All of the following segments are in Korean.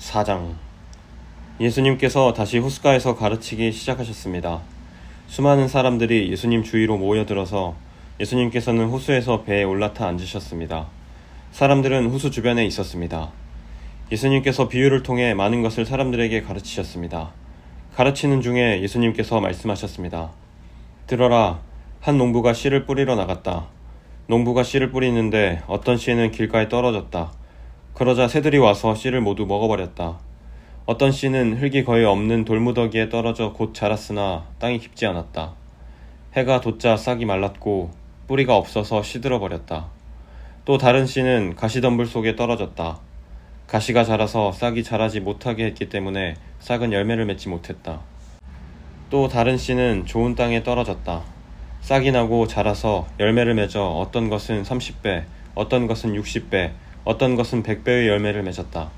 4장. 예수님께서 다시 호숫가에서 가르치기 시작하셨습니다. 수많은 사람들이 예수님 주위로 모여들어서 예수님께서는 호수에서 배에 올라타 앉으셨습니다. 사람들은 호수 주변에 있었습니다. 예수님께서 비유를 통해 많은 것을 사람들에게 가르치셨습니다. 가르치는 중에 예수님께서 말씀하셨습니다. 들어라, 한 농부가 씨를 뿌리러 나갔다. 농부가 씨를 뿌리는데 어떤 씨는 길가에 떨어졌다. 그러자 새들이 와서 씨를 모두 먹어버렸다. 어떤 씨는 흙이 거의 없는 돌무더기에 떨어져 곧 자랐으나 땅이 깊지 않았다. 해가 돋자 싹이 말랐고 뿌리가 없어서 시들어버렸다. 또 다른 씨는 가시덤불 속에 떨어졌다. 가시가 자라서 싹이 자라지 못하게 했기 때문에 싹은 열매를 맺지 못했다. 또 다른 씨는 좋은 땅에 떨어졌다. 싹이 나고 자라서 열매를 맺어 어떤 것은 30배, 어떤 것은 60배, 어떤 것은 100배의 열매를 맺었다.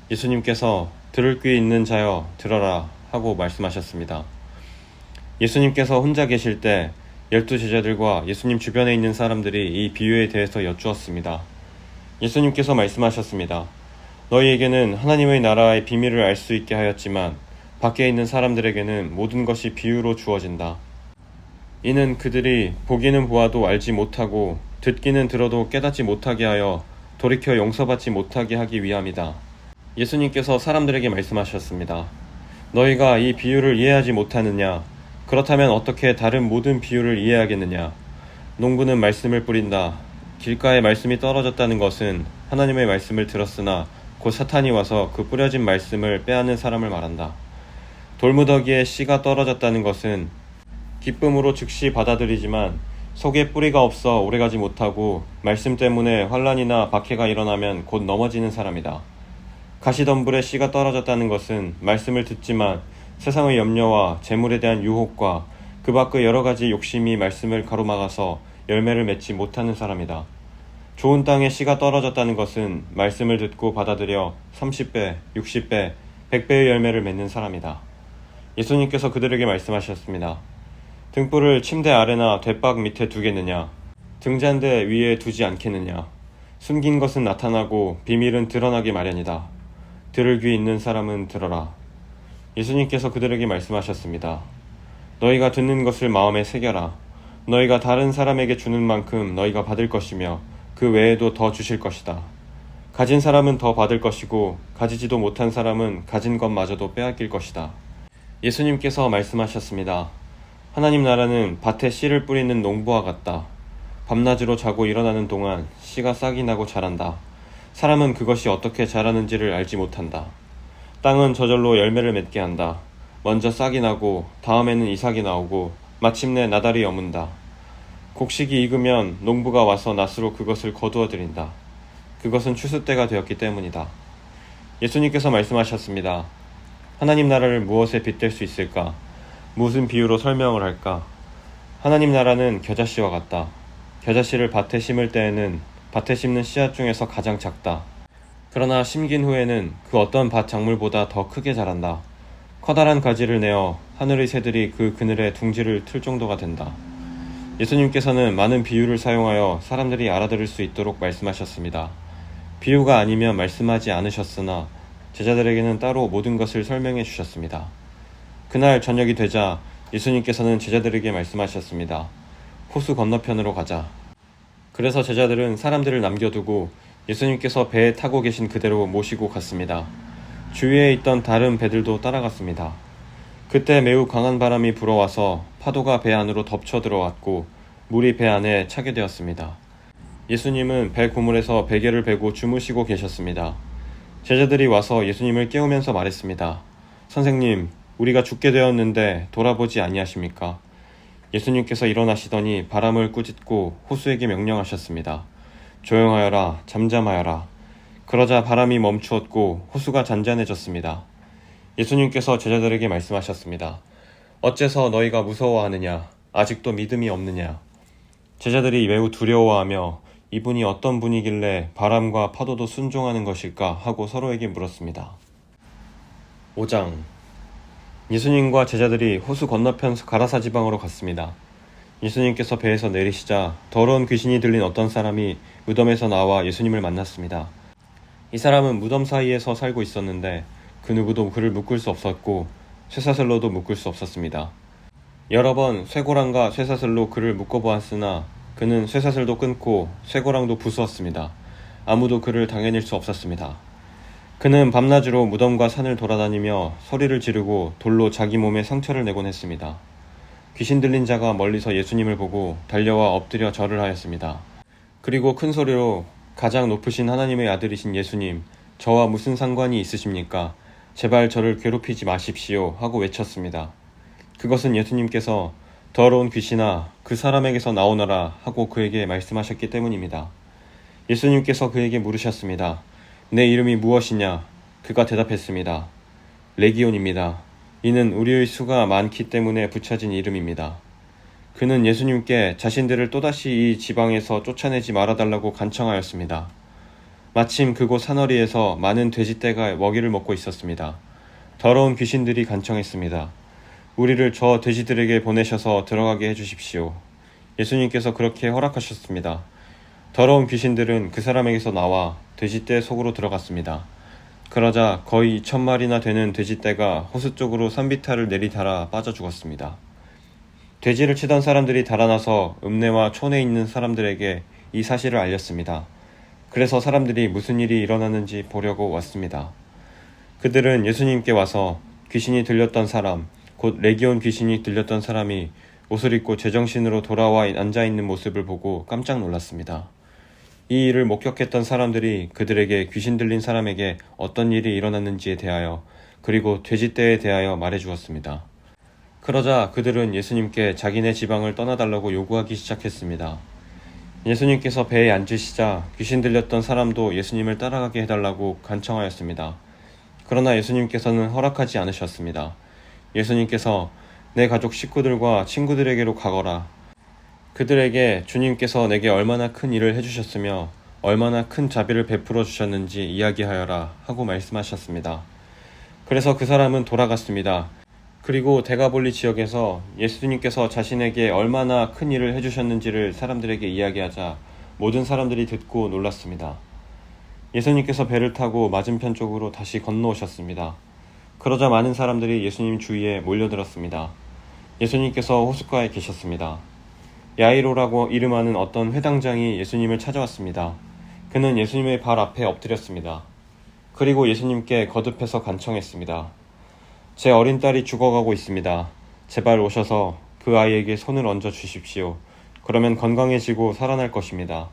예수님께서 들을 귀 있는 자여 들어라 하고 말씀하셨습니다. 예수님께서 혼자 계실 때 12제자들과 예수님 주변에 있는 사람들이 이 비유에 대해서 여쭈었습니다. 예수님께서 말씀하셨습니다. 너희에게는 하나님의 나라의 비밀을 알 수 있게 하였지만 밖에 있는 사람들에게는 모든 것이 비유로 주어진다. 이는 그들이 보기는 보아도 알지 못하고 듣기는 들어도 깨닫지 못하게 하여 돌이켜 용서받지 못하게 하기 위함이다. 예수님께서 사람들에게 말씀하셨습니다. 너희가 이 비유를 이해하지 못하느냐? 그렇다면 어떻게 다른 모든 비유를 이해하겠느냐? 농부는 말씀을 뿌린다. 길가에 말씀이 떨어졌다는 것은 하나님의 말씀을 들었으나 곧 사탄이 와서 그 뿌려진 말씀을 빼앗는 사람을 말한다. 돌무더기에 씨가 떨어졌다는 것은 기쁨으로 즉시 받아들이지만 속에 뿌리가 없어 오래가지 못하고 말씀 때문에 환난이나 박해가 일어나면 곧 넘어지는 사람이다. 가시덤불에 씨가 떨어졌다는 것은 말씀을 듣지만 세상의 염려와 재물에 대한 유혹과 그 밖의 여러 가지 욕심이 말씀을 가로막아서 열매를 맺지 못하는 사람이다. 좋은 땅에 씨가 떨어졌다는 것은 말씀을 듣고 받아들여 30배, 60배, 100배의 열매를 맺는 사람이다. 예수님께서 그들에게 말씀하셨습니다. 등불을 침대 아래나 돛박 밑에 두겠느냐? 등잔대 위에 두지 않겠느냐? 숨긴 것은 나타나고 비밀은 드러나기 마련이다. 들을 귀 있는 사람은 들어라. 예수님께서 그들에게 말씀하셨습니다. 너희가 듣는 것을 마음에 새겨라. 너희가 다른 사람에게 주는 만큼 너희가 받을 것이며 그 외에도 더 주실 것이다. 가진 사람은 더 받을 것이고 가지지도 못한 사람은 가진 것마저도 빼앗길 것이다. 예수님께서 말씀하셨습니다. 하나님 나라는 밭에 씨를 뿌리는 농부와 같다. 밤낮으로 자고 일어나는 동안 씨가 싹이 나고 자란다. 사람은 그것이 어떻게 자라는지를 알지 못한다. 땅은 저절로 열매를 맺게 한다. 먼저 싹이 나고 다음에는 이삭이 나오고 마침내 나달이 여문다. 곡식이 익으면 농부가 와서 낫으로 그것을 거두어 들인다. 그것은 추수 때가 되었기 때문이다. 예수님께서 말씀하셨습니다. 하나님 나라를 무엇에 빗댈 수 있을까? 무슨 비유로 설명을 할까? 하나님 나라는 겨자씨와 같다. 겨자씨를 밭에 심을 때에는 밭에 심는 씨앗 중에서 가장 작다. 그러나 심긴 후에는 그 어떤 밭 작물보다 더 크게 자란다. 커다란 가지를 내어 하늘의 새들이 그 그늘에 둥지를 틀 정도가 된다. 예수님께서는 많은 비유를 사용하여 사람들이 알아들을 수 있도록 말씀하셨습니다. 비유가 아니면 말씀하지 않으셨으나 제자들에게는 따로 모든 것을 설명해 주셨습니다. 그날 저녁이 되자 예수님께서는 제자들에게 말씀하셨습니다. 호수 건너편으로 가자. 그래서 제자들은 사람들을 남겨두고 예수님께서 배에 타고 계신 그대로 모시고 갔습니다. 주위에 있던 다른 배들도 따라갔습니다. 그때 매우 강한 바람이 불어와서 파도가 배 안으로 덮쳐 들어왔고 물이 배 안에 차게 되었습니다. 예수님은 배 고물에서 베개를 베고 주무시고 계셨습니다. 제자들이 와서 예수님을 깨우면서 말했습니다. 선생님, 우리가 죽게 되었는데 돌아보지 아니하십니까? 예수님께서 일어나시더니 바람을 꾸짖고 호수에게 명령하셨습니다. 조용하여라, 잠잠하여라. 그러자 바람이 멈추었고 호수가 잔잔해졌습니다. 예수님께서 제자들에게 말씀하셨습니다. 어째서 너희가 무서워하느냐? 아직도 믿음이 없느냐? 제자들이 매우 두려워하며 이분이 어떤 분이길래 바람과 파도도 순종하는 것일까 하고 서로에게 물었습니다. 5장. 예수님과 제자들이 호수 건너편 가라사 지방으로 갔습니다. 예수님께서 배에서 내리시자 더러운 귀신이 들린 어떤 사람이 무덤에서 나와 예수님을 만났습니다. 이 사람은 무덤 사이에서 살고 있었는데 그 누구도 그를 묶을 수 없었고 쇠사슬로도 묶을 수 없었습니다. 여러 번 쇠고랑과 쇠사슬로 그를 묶어보았으나 그는 쇠사슬도 끊고 쇠고랑도 부수었습니다. 아무도 그를 당해낼 수 없었습니다. 그는 밤낮으로 무덤과 산을 돌아다니며 소리를 지르고 돌로 자기 몸에 상처를 내곤 했습니다. 귀신 들린 자가 멀리서 예수님을 보고 달려와 엎드려 절을 하였습니다. 그리고 큰 소리로 가장 높으신 하나님의 아들이신 예수님, 저와 무슨 상관이 있으십니까? 제발 저를 괴롭히지 마십시오 하고 외쳤습니다. 그것은 예수님께서 더러운 귀신아 그 사람에게서 나오너라 하고 그에게 말씀하셨기 때문입니다. 예수님께서 그에게 물으셨습니다. 내 이름이 무엇이냐? 그가 대답했습니다. 레기온입니다. 이는 우리의 수가 많기 때문에 붙여진 이름입니다. 그는 예수님께 자신들을 또다시 이 지방에서 쫓아내지 말아달라고 간청하였습니다. 마침 그곳 산허리에서 많은 돼지떼가 먹이를 먹고 있었습니다. 더러운 귀신들이 간청했습니다. 우리를 저 돼지들에게 보내셔서 들어가게 해주십시오. 예수님께서 그렇게 허락하셨습니다. 더러운 귀신들은 그 사람에게서 나와 돼지떼 속으로 들어갔습니다. 그러자 거의 2,000마리나 되는 돼지떼가 호수 쪽으로 산비탈을 내리달아 빠져 죽었습니다. 돼지를 치던 사람들이 달아나서 읍내와 촌에 있는 사람들에게 이 사실을 알렸습니다. 그래서 사람들이 무슨 일이 일어나는지 보려고 왔습니다. 그들은 예수님께 와서 귀신이 들렸던 사람, 곧 레기온 귀신이 들렸던 사람이 옷을 입고 제정신으로 돌아와 앉아있는 모습을 보고 깜짝 놀랐습니다. 이 일을 목격했던 사람들이 그들에게 귀신 들린 사람에게 어떤 일이 일어났는지에 대하여 그리고 돼지떼에 대하여 말해주었습니다. 그러자 그들은 예수님께 자기네 지방을 떠나달라고 요구하기 시작했습니다. 예수님께서 배에 앉으시자 귀신 들렸던 사람도 예수님을 따라가게 해달라고 간청하였습니다. 그러나 예수님께서는 허락하지 않으셨습니다. 예수님께서 내 가족 식구들과 친구들에게로 가거라. 그들에게 주님께서 내게 얼마나 큰 일을 해주셨으며 얼마나 큰 자비를 베풀어 주셨는지 이야기하여라 하고 말씀하셨습니다. 그래서 그 사람은 돌아갔습니다. 그리고 데가볼리 지역에서 예수님께서 자신에게 얼마나 큰 일을 해주셨는지를 사람들에게 이야기하자 모든 사람들이 듣고 놀랐습니다. 예수님께서 배를 타고 맞은편 쪽으로 다시 건너오셨습니다. 그러자 많은 사람들이 예수님 주위에 몰려들었습니다. 예수님께서 호숫가에 계셨습니다. 야이로라고 이름하는 어떤 회당장이 예수님을 찾아왔습니다. 그는 예수님의 발 앞에 엎드렸습니다. 그리고 예수님께 거듭해서 간청했습니다. 제 어린 딸이 죽어가고 있습니다. 제발 오셔서 그 아이에게 손을 얹어 주십시오. 그러면 건강해지고 살아날 것입니다.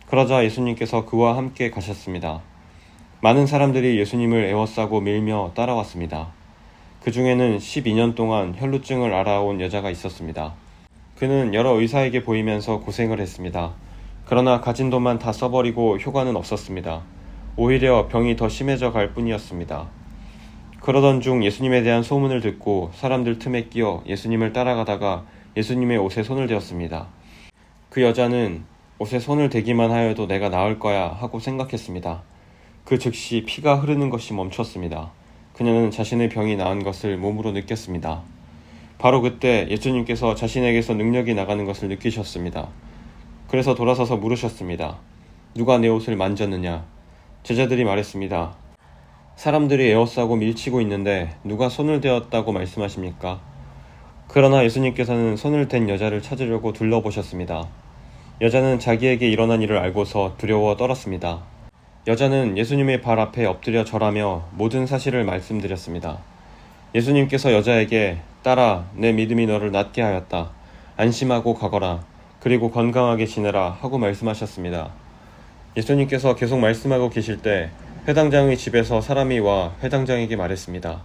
그러자 예수님께서 그와 함께 가셨습니다. 많은 사람들이 예수님을 에워싸고 밀며 따라왔습니다. 그 중에는 12년 동안 혈루증을 앓아온 여자가 있었습니다. 그는 여러 의사에게 보이면서 고생을 했습니다. 그러나 가진 돈만 다 써버리고 효과는 없었습니다. 오히려 병이 더 심해져 갈 뿐이었습니다. 그러던 중 예수님에 대한 소문을 듣고 사람들 틈에 끼어 예수님을 따라가다가 예수님의 옷에 손을 대었습니다. 그 여자는 옷에 손을 대기만 하여도 내가 나을 거야 하고 생각했습니다. 그 즉시 피가 흐르는 것이 멈췄습니다. 그녀는 자신의 병이 나은 것을 몸으로 느꼈습니다. 바로 그때 예수님께서 자신에게서 능력이 나가는 것을 느끼셨습니다. 그래서 돌아서서 물으셨습니다. 누가 내 옷을 만졌느냐? 제자들이 말했습니다. 사람들이 에워싸고 밀치고 있는데 누가 손을 대었다고 말씀하십니까? 그러나 예수님께서는 손을 댄 여자를 찾으려고 둘러보셨습니다. 여자는 자기에게 일어난 일을 알고서 두려워 떨었습니다. 여자는 예수님의 발 앞에 엎드려 절하며 모든 사실을 말씀드렸습니다. 예수님께서 여자에게 딸아, 내 믿음이 너를 낫게 하였다. 안심하고 가거라. 그리고 건강하게 지내라 하고 말씀하셨습니다. 예수님께서 계속 말씀하고 계실 때 회당장의 집에서 사람이 와 회당장에게 말했습니다.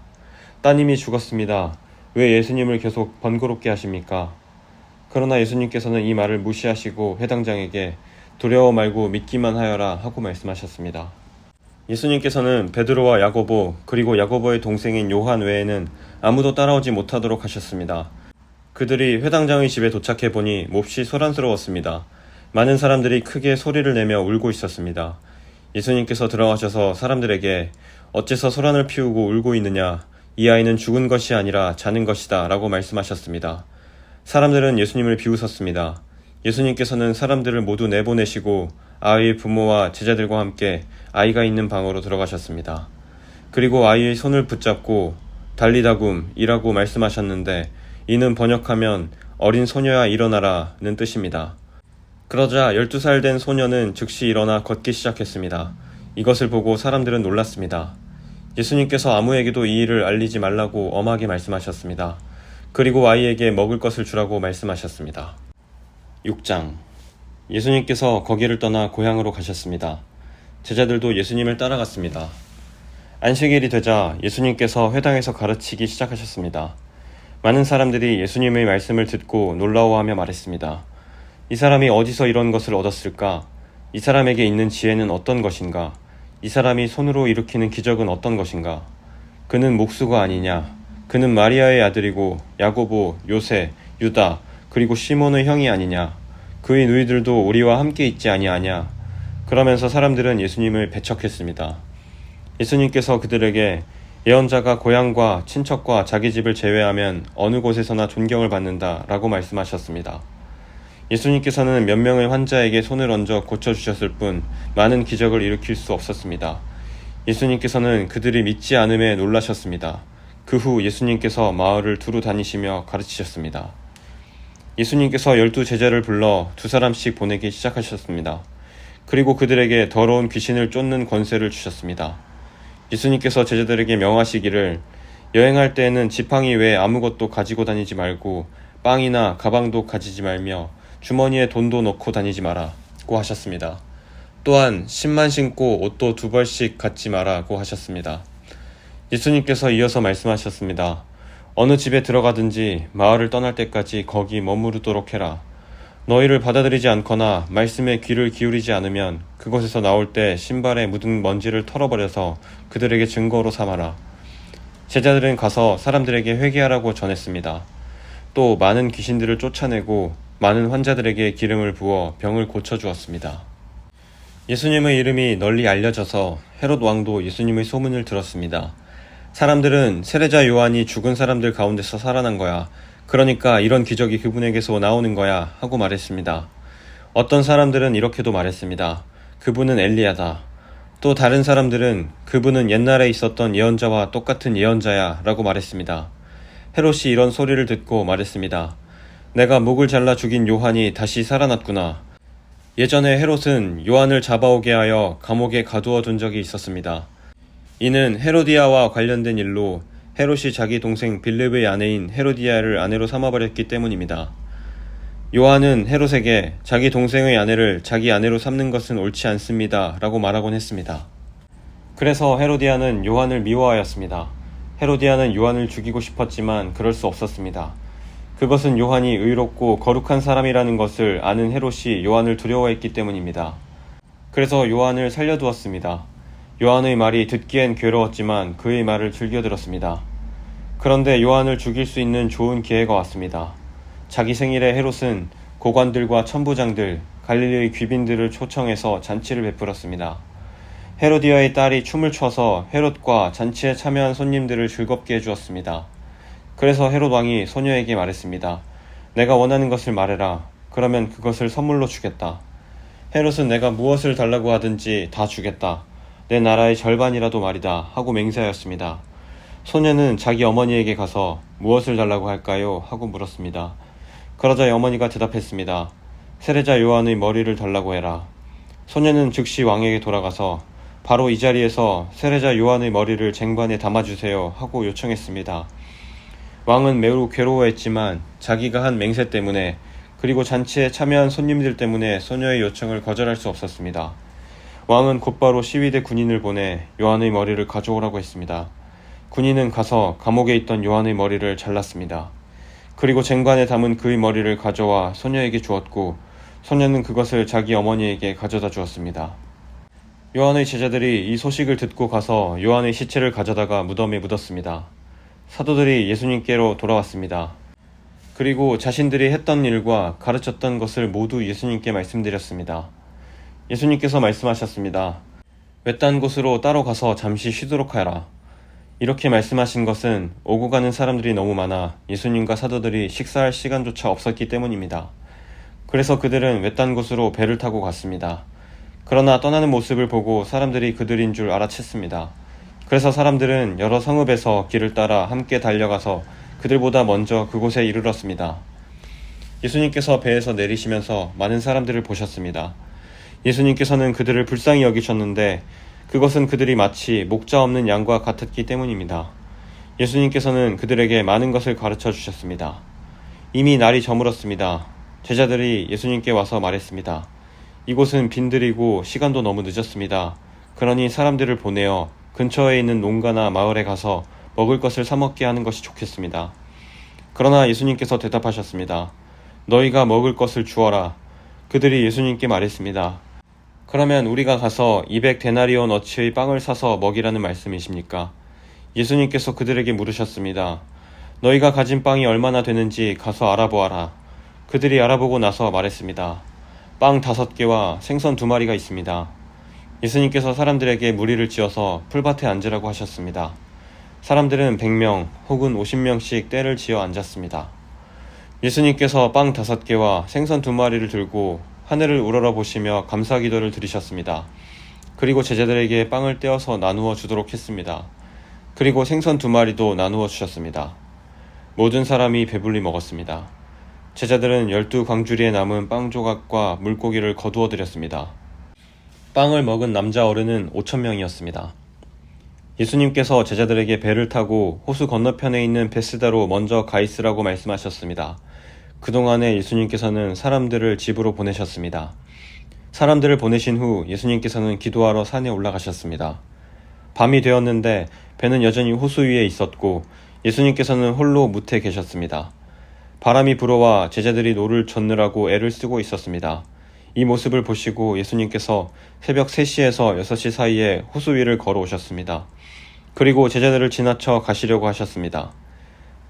따님이 죽었습니다. 왜 예수님을 계속 번거롭게 하십니까? 그러나 예수님께서는 이 말을 무시하시고 회당장에게 두려워 말고 믿기만 하여라 하고 말씀하셨습니다. 예수님께서는 베드로와 야고보 그리고 야고보의 동생인 요한 외에는 아무도 따라오지 못하도록 하셨습니다. 그들이 회당장의 집에 도착해 보니 몹시 소란스러웠습니다. 많은 사람들이 크게 소리를 내며 울고 있었습니다. 예수님께서 들어가셔서 사람들에게 어째서 소란을 피우고 울고 있느냐? 이 아이는 죽은 것이 아니라 자는 것이다 라고 말씀하셨습니다. 사람들은 예수님을 비웃었습니다. 예수님께서는 사람들을 모두 내보내시고 아이의 부모와 제자들과 함께 아이가 있는 방으로 들어가셨습니다. 그리고 아이의 손을 붙잡고 달리다굼 이라고 말씀하셨는데, 이는 번역하면 어린 소녀야 일어나라 는 뜻입니다. 그러자 12살 된 소녀는 즉시 일어나 걷기 시작했습니다. 이것을 보고 사람들은 놀랐습니다. 예수님께서 아무에게도 이 일을 알리지 말라고 엄하게 말씀하셨습니다. 그리고 아이에게 먹을 것을 주라고 말씀하셨습니다. 6장. 예수님께서 거기를 떠나 고향으로 가셨습니다. 제자들도 예수님을 따라갔습니다. 안식일이 되자 예수님께서 회당에서 가르치기 시작하셨습니다. 많은 사람들이 예수님의 말씀을 듣고 놀라워하며 말했습니다. 이 사람이 어디서 이런 것을 얻었을까? 이 사람에게 있는 지혜는 어떤 것인가? 이 사람이 손으로 일으키는 기적은 어떤 것인가? 그는 목수가 아니냐? 그는 마리아의 아들이고 야고보, 요새, 유다, 그리고 시몬의 형이 아니냐? 그의 누이들도 우리와 함께 있지 아니하냐? 그러면서 사람들은 예수님을 배척했습니다. 예수님께서 그들에게 예언자가 고향과 친척과 자기 집을 제외하면 어느 곳에서나 존경을 받는다 라고 말씀하셨습니다. 예수님께서는 몇 명의 환자에게 손을 얹어 고쳐주셨을 뿐 많은 기적을 일으킬 수 없었습니다. 예수님께서는 그들이 믿지 않음에 놀라셨습니다. 그 후 예수님께서 마을을 두루 다니시며 가르치셨습니다. 예수님께서 12제자를 불러 2사람씩 보내기 시작하셨습니다. 그리고 그들에게 더러운 귀신을 쫓는 권세를 주셨습니다. 예수님께서 제자들에게 명하시기를, 여행할 때에는 지팡이 외에 아무것도 가지고 다니지 말고 빵이나 가방도 가지지 말며 주머니에 돈도 넣고 다니지 마라고 하셨습니다. 또한 신만 신고 옷도 2벌씩 갖지 마라고 하셨습니다. 예수님께서 이어서 말씀하셨습니다. 어느 집에 들어가든지 마을을 떠날 때까지 거기 머무르도록 해라. 너희를 받아들이지 않거나 말씀에 귀를 기울이지 않으면 그곳에서 나올 때 신발에 묻은 먼지를 털어버려서 그들에게 증거로 삼아라. 제자들은 가서 사람들에게 회개하라고 전했습니다. 또 많은 귀신들을 쫓아내고 많은 환자들에게 기름을 부어 병을 고쳐주었습니다. 예수님의 이름이 널리 알려져서 헤롯 왕도 예수님의 소문을 들었습니다. 사람들은 세례자 요한이 죽은 사람들 가운데서 살아난 거야. 그러니까 이런 기적이 그분에게서 나오는 거야 하고 말했습니다. 어떤 사람들은 이렇게도 말했습니다. 그분은 엘리야다. 또 다른 사람들은 그분은 옛날에 있었던 예언자와 똑같은 예언자야 라고 말했습니다. 헤롯이 이런 소리를 듣고 말했습니다. 내가 목을 잘라 죽인 요한이 다시 살아났구나. 예전에 헤롯은 요한을 잡아오게 하여 감옥에 가두어 둔 적이 있었습니다. 이는 헤로디아와 관련된 일로 헤롯이 자기 동생 빌립의 아내인 헤로디아를 아내로 삼아버렸기 때문입니다. 요한은 헤롯에게 자기 동생의 아내를 자기 아내로 삼는 것은 옳지 않습니다 라고 말하곤 했습니다. 그래서 헤로디아는 요한을 미워하였습니다. 헤로디아는 요한을 죽이고 싶었지만 그럴 수 없었습니다. 그것은 요한이 의롭고 거룩한 사람이라는 것을 아는 헤롯이 요한을 두려워했기 때문입니다. 그래서 요한을 살려두었습니다. 요한의 말이 듣기엔 괴로웠지만 그의 말을 즐겨 들었습니다. 그런데 요한을 죽일 수 있는 좋은 기회가 왔습니다. 자기 생일에 헤롯은 고관들과 천부장들, 갈릴리의 귀빈들을 초청해서 잔치를 베풀었습니다. 헤로디아의 딸이 춤을 춰서 헤롯과 잔치에 참여한 손님들을 즐겁게 해주었습니다. 그래서 헤롯 왕이 소녀에게 말했습니다. 내가 원하는 것을 말해라. 그러면 그것을 선물로 주겠다. 헤롯은 내가 무엇을 달라고 하든지 다 주겠다. 내 나라의 절반이라도 말이다 하고 맹세하였습니다. 소녀는 자기 어머니에게 가서 무엇을 달라고 할까요? 하고 물었습니다. 그러자 어머니가 대답했습니다. 세례자 요한의 머리를 달라고 해라. 소녀는 즉시 왕에게 돌아가서 바로 이 자리에서 세례자 요한의 머리를 쟁반에 담아주세요 하고 요청했습니다. 왕은 매우 괴로워했지만 자기가 한 맹세 때문에 그리고 잔치에 참여한 손님들 때문에 소녀의 요청을 거절할 수 없었습니다. 왕은 곧바로 시위대 군인을 보내 요한의 머리를 가져오라고 했습니다. 군인은 가서 감옥에 있던 요한의 머리를 잘랐습니다. 그리고 쟁반에 담은 그의 머리를 가져와 소녀에게 주었고 소녀는 그것을 자기 어머니에게 가져다 주었습니다. 요한의 제자들이 이 소식을 듣고 가서 요한의 시체를 가져다가 무덤에 묻었습니다. 사도들이 예수님께로 돌아왔습니다. 그리고 자신들이 했던 일과 가르쳤던 것을 모두 예수님께 말씀드렸습니다. 예수님께서 말씀하셨습니다. 외딴 곳으로 따로 가서 잠시 쉬도록 하라. 이렇게 말씀하신 것은 오고 가는 사람들이 너무 많아 예수님과 사도들이 식사할 시간조차 없었기 때문입니다. 그래서 그들은 외딴 곳으로 배를 타고 갔습니다. 그러나 떠나는 모습을 보고 사람들이 그들인 줄 알아챘습니다. 그래서 사람들은 여러 성읍에서 길을 따라 함께 달려가서 그들보다 먼저 그곳에 이르렀습니다. 예수님께서 배에서 내리시면서 많은 사람들을 보셨습니다. 예수님께서는 그들을 불쌍히 여기셨는데 그것은 그들이 마치 목자 없는 양과 같았기 때문입니다. 예수님께서는 그들에게 많은 것을 가르쳐 주셨습니다. 이미 날이 저물었습니다. 제자들이 예수님께 와서 말했습니다. 이곳은 빈들이고 시간도 너무 늦었습니다. 그러니 사람들을 보내어 근처에 있는 농가나 마을에 가서 먹을 것을 사 먹게 하는 것이 좋겠습니다. 그러나 예수님께서 대답하셨습니다. 너희가 먹을 것을 주어라. 그들이 예수님께 말했습니다. 그러면 우리가 가서 200데나리온 어치의 빵을 사서 먹이라는 말씀이십니까? 예수님께서 그들에게 물으셨습니다. 너희가 가진 빵이 얼마나 되는지 가서 알아보아라. 그들이 알아보고 나서 말했습니다. 빵 5개와 생선 2마리가 있습니다. 예수님께서 사람들에게 무리를 지어서 풀밭에 앉으라고 하셨습니다. 사람들은 100명 혹은 50명씩 떼를 지어 앉았습니다. 예수님께서 빵 5개와 생선 2마리를 들고 하늘을 우러러보시며 감사기도를 드리셨습니다. 그리고 제자들에게 빵을 떼어서 나누어 주도록 했습니다. 그리고 생선 2마리도 나누어 주셨습니다. 모든 사람이 배불리 먹었습니다. 제자들은 12광주리에 남은 빵 조각과 물고기를 거두어 드렸습니다. 빵을 먹은 남자 어른은 5,000명이었습니다. 예수님께서 제자들에게 배를 타고 호수 건너편에 있는 베스다로 먼저 가 있으라고 말씀하셨습니다. 그동안에 예수님께서는 사람들을 집으로 보내셨습니다. 사람들을 보내신 후 예수님께서는 기도하러 산에 올라가셨습니다. 밤이 되었는데 배는 여전히 호수 위에 있었고 예수님께서는 홀로 무태 계셨습니다. 바람이 불어와 제자들이 노를 젓느라고 애를 쓰고 있었습니다. 이 모습을 보시고 예수님께서 새벽 3시에서 6시 사이에 호수 위를 걸어오셨습니다. 그리고 제자들을 지나쳐 가시려고 하셨습니다.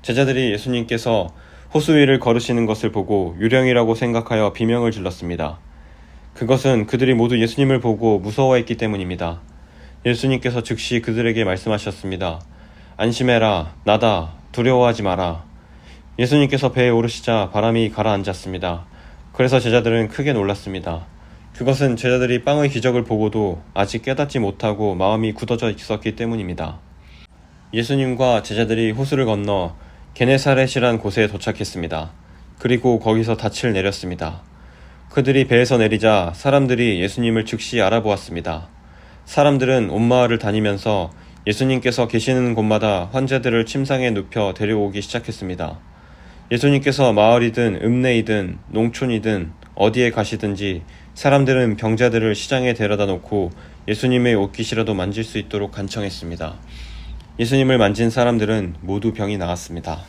제자들이 예수님께서 호수 위를 걸으시는 것을 보고 유령이라고 생각하여 비명을 질렀습니다. 그것은 그들이 모두 예수님을 보고 무서워했기 때문입니다. 예수님께서 즉시 그들에게 말씀하셨습니다. 안심해라, 나다, 두려워하지 마라. 예수님께서 배에 오르시자 바람이 가라앉았습니다. 그래서 제자들은 크게 놀랐습니다. 그것은 제자들이 빵의 기적을 보고도 아직 깨닫지 못하고 마음이 굳어져 있었기 때문입니다. 예수님과 제자들이 호수를 건너 게네사렛이란 곳에 도착했습니다. 그리고 거기서 닻을 내렸습니다. 그들이 배에서 내리자 사람들이 예수님을 즉시 알아보았습니다. 사람들은 온 마을을 다니면서 예수님께서 계시는 곳마다 환자들을 침상에 눕혀 데려오기 시작했습니다. 예수님께서 마을이든 읍내이든 농촌이든 어디에 가시든지 사람들은 병자들을 시장에 데려다 놓고 예수님의 옷깃이라도 만질 수 있도록 간청했습니다. 예수님을 만진 사람들은 모두 병이 나았습니다.